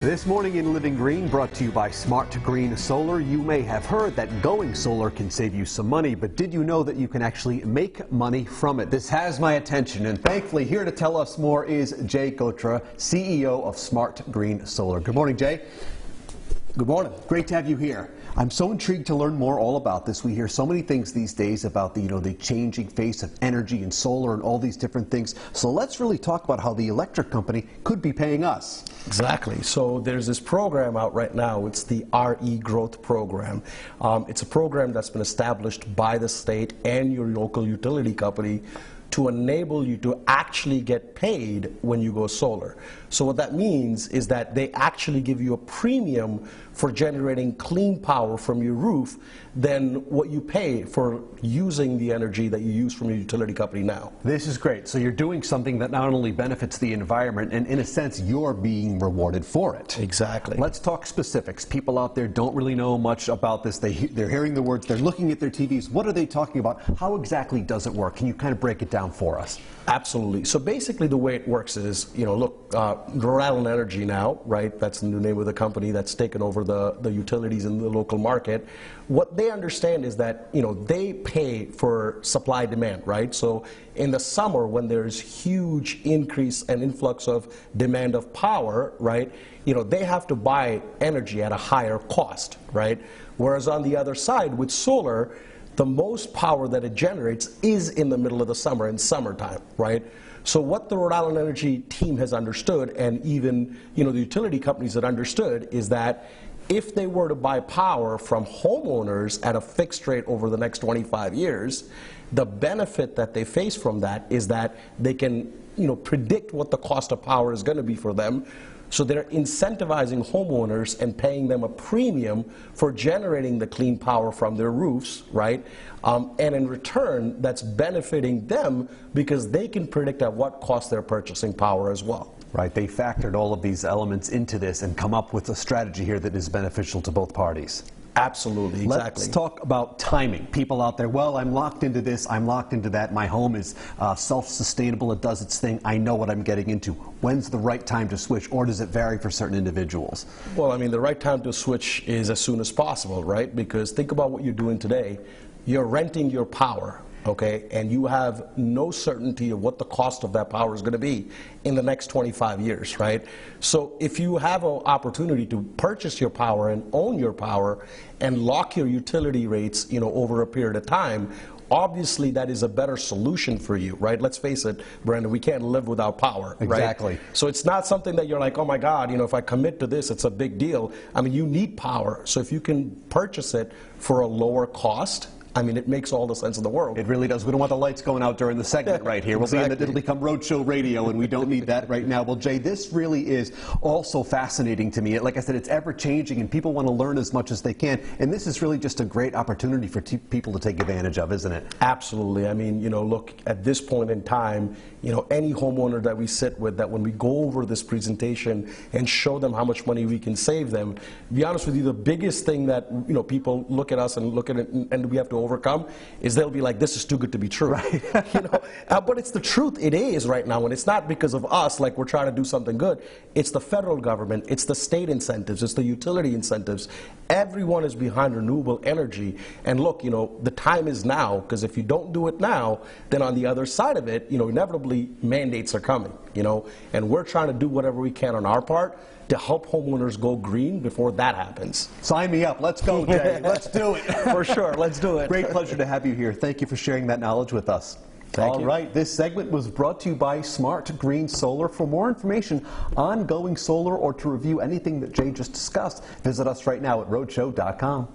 This morning in Living Green, brought to you by Smart Green Solar. You may have heard that going solar can save you some money, but did you know that you can actually make money from it? This has my attention, and thankfully here to tell us more is Jay Gotra, CEO of Smart Green Solar. Good morning, Jay. Good morning. Great to have you here. I'm so intrigued to learn more all about this. We hear so many things these days about the changing face of energy and solar and all these different things. So let's really talk about how the electric company could be paying us. Exactly. So there's this program out right now. It's the RE Growth Program. It's a program that's been established by the state and your local utility company to enable you to actually get paid when you go solar. So what that means is that they actually give you a premium for generating clean power from your roof than what you pay for using the energy that you use from your utility company now. This is great. So you're doing something that not only benefits the environment, and in a sense you're being rewarded for it. Exactly. Let's talk specifics. People out there don't really know much about this. They're hearing the words, they're looking at their TVs. What are they talking about? How exactly does it work? Can you kind of break it down for us? Absolutely. So basically the way it works is, look, Rhode Island Energy now, right, that's the new name of the company that's taken over the utilities in the local market. What they understand is that, they pay for supply demand, right? So in the summer when there's huge increase and influx of demand of power, right, they have to buy energy at a higher cost, right? Whereas on the other side with solar, the most power that it generates is in the middle of the summer, in summertime, right? So what the Rhode Island Energy team has understood, and even the utility companies that understood, is that if they were to buy power from homeowners at a fixed rate over the next 25 years, the benefit that they face from that is that they can predict what the cost of power is going to be for them. So they're incentivizing homeowners and paying them a premium for generating the clean power from their roofs, right? And in return, that's benefiting them because they can predict at what cost they're purchasing power as well. Right, they factored all of these elements into this and come up with a strategy here that is beneficial to both parties. Absolutely, exactly. Let's talk about timing. People out there, well, I'm locked into this, I'm locked into that, my home is self-sustainable, it does its thing, I know what I'm getting into. When's the right time to switch, or does it vary for certain individuals? Well, the right time to switch is as soon as possible, right? Because think about what you're doing today. You're renting your power, okay, and you have no certainty of what the cost of that power is going to be in the next 25 years, right? So if you have an opportunity to purchase your power and own your power and lock your utility rates, over a period of time, obviously that is a better solution for you, right? Let's face it, Brandon, we can't live without power, exactly. Right? So it's not something that you're like, oh my God, if I commit to this, it's a big deal. You need power. So if you can purchase it for a lower cost, it makes all the sense in the world. It really does. We don't want the lights going out during the segment right here. Exactly. We'll be it'll become Roadshow Radio, and we don't need that right now. Well, Jay, this really is also fascinating to me. Like I said, it's ever-changing, and people want to learn as much as they can. And this is really just a great opportunity for people to take advantage of, isn't it? Absolutely. Look, at this point in time, any homeowner that we sit with, that when we go over this presentation and show them how much money we can save them, to be honest with you, the biggest thing that, people look at us and look at it and we have to overcome is they'll be like, this is too good to be true. Right. But it's the truth. It is right now, and it's not because of us, like we're trying to do something good. It's the federal government, it's the state incentives, it's the utility incentives. Everyone is behind renewable energy, and look, the time is now, because if you don't do it now, then on the other side of it, inevitably mandates are coming, and we're trying to do whatever we can on our part to help homeowners go green before that happens. Sign me up. Let's go, Jay. Let's do it. For sure. Let's do it. Great pleasure to have you here. Thank you for sharing that knowledge with us. Thank you. All right, this segment was brought to you by Smart Green Solar. For more information on going solar or to review anything that Jay just discussed, visit us right now at roadshow.com.